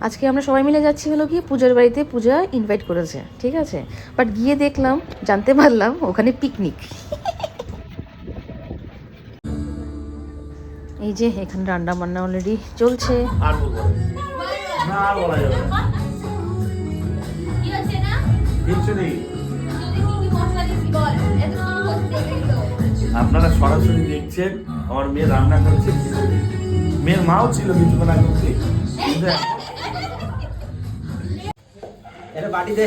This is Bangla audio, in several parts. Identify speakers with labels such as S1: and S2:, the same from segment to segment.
S1: আজকে আমরা সবাই মিলে যাচ্ছি হলো কি পূজার বাড়িতে, পূজা ইনভাইট করেছে, ঠিক আছে। বাট গিয়ে দেখলাম, জানতে পারলাম ওখানে পিকনিক। এই যে এখানে রান্না বান্না অলরেডি চলছে।
S2: আপনারা সরাসরি দেখছেন আমার মেয়ে রান্না করছে। মেয়ের মাও ছিল কিছুক্ষণ আগে অব্দি, কিন্তু
S3: এটা বাটি দে।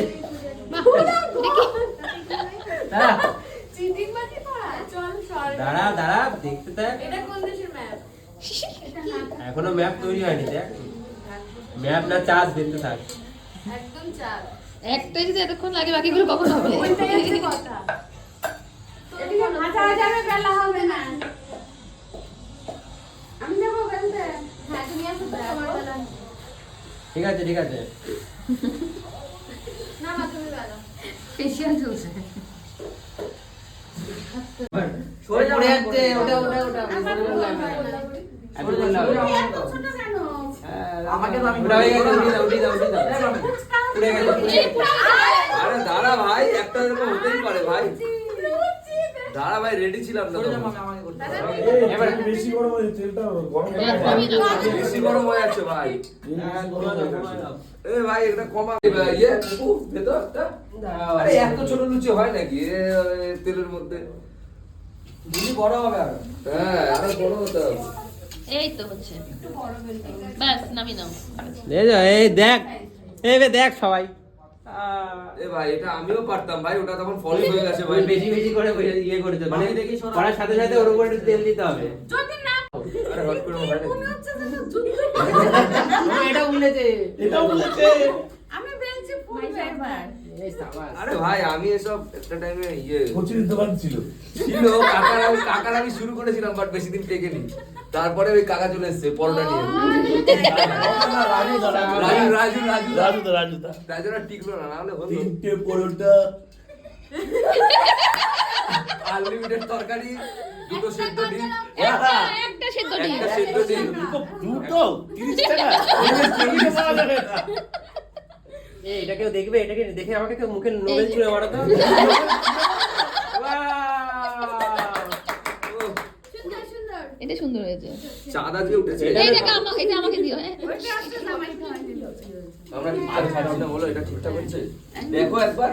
S3: দাঁড়া দাঁড়া দেখতে দেখ। এখনো ম্যাপ তৈরি হয়নি, দেখ ম্যাপ না চার্জ দেখতে থাক।
S1: একটাই যদি এতক্ষণ লাগে বাকিগুলো কখন হবে?
S3: ঠিক আছে ঠিক আছে।
S1: ফেশিয়াল চলছে।
S3: পড়ে যাচ্ছে ওটা ওটা ওটা আমাকে তো আমি উড়ে গেছে, উড়ে দাও উড়ে দাও উড়ে গেছে।
S4: আরে দাঁড়া ভাই, একটা এরকম হতেই পারে ভাই। দাঁড়া ভাই, রেডি ছিলাম না।
S2: এবার বেশি গরম হয়ে তেলটা গরম
S4: বেশি গরম হয়ে যাচ্ছে ভাই। এ ভাই এটা কমা ইয়ে ভেতরটা। আরে এত ছোট লুচি হয় নাকি তেলের মধ্যে?
S3: বড় হবে আর।
S4: হ্যাঁ আরো বড় হতে হবে।
S1: এই তো হচ্ছে, বাস নামি নাও।
S3: এই দেখ, এই দেখ সবাই।
S4: এ ভাই এটা আমিও পারতাম ভাই, ওটা তখন ফলি হয়ে গেছে ভাই।
S3: বেশি বেশি করে ইয়ে করতে মানে করার সাথে সাথে ওর উপরে তেল দিতে হবে।
S4: আরে হট করে হয় নাকি?
S3: এটা উল্লেছে,
S2: এটা বলেছে।
S4: আরে ভাই আমি এসব একটা টাইমে ইয়ে
S2: কচুরির দোকান ছিল।
S4: ছিল কাকার আমি শুরু করেছিলাম, বাট বেশি দিন টেকেনি। তারপরে ওই কাকা চলে এসেছে পরোটা নিয়ে। রাজু না টিকলো না, নাহলে হতো।
S2: তিনটে পরোটা,
S4: আনলিমিটেড তরকারি, দুটো সেদ্ধ ডিম,
S1: একটা সেদ্ধ ডিম।
S4: একটা সেদ্ধ ডিম।
S2: দুটো 30 টাকা।
S3: এটা কেউ দেখবে? এটাকে দেখে আমাকে কেউ মুখে নোবেল ছুঁড়ে মারাতো।
S1: এটা সুন্দর হয়েছে।
S4: চাঁদ আজকে উঠেছে।
S1: এটা আমাকে দিও।
S4: আমরা আরে বলো এটা ঠিকঠাক হচ্ছে? দেখো একবার।